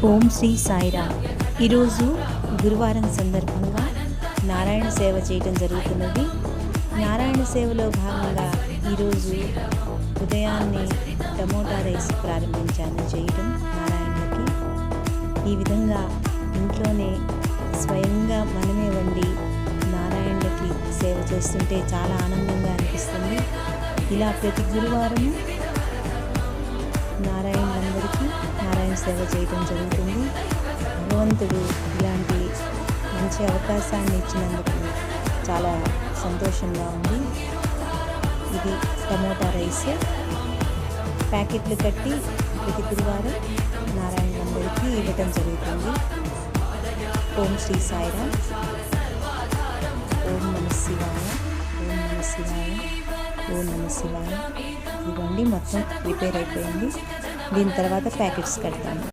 ఓం శ్రీ సాయిరామ్. ఈరోజు గురువారం సందర్భంగా నారాయణ సేవ చేయటం జరుగుతున్నది. నారాయణ సేవలో భాగంగా ఈరోజు ఉదయాన్నే టమోటా రైస్ ప్రారంభించాను చేయటం నారాయణకి. ఈ విధంగా ఇంట్లోనే స్వయంగా మనమే వండి నారాయణకి సేవ చేస్తుంటే చాలా ఆనందంగా అనిపిస్తుంది. ఇలా ప్రతి గురువారం నారాయణులందరికీ నారాయణ సేవ చేయడం జరుగుతుంది. భగవంతుడు ఇలాంటి మంచి అవకాశాన్ని ఇచ్చినందుకు చాలా సంతోషంగా ఉంది. ఇది టమోటా రైస్ ప్యాకెట్లు కట్టి ప్రతి గురువారం నారాయణులందరికీ ఇవ్వటం జరుగుతుంది. ఓం శ్రీ సాయిరామ్. ఓం నమ శివాయ. ఓం నమ శివాయ. ఓం నమ శివాయ. ఇవ్వండి, మొత్తం ప్రిపేర్ అయిపోయింది. దీని తర్వాత ప్యాకెట్స్ కడతాను.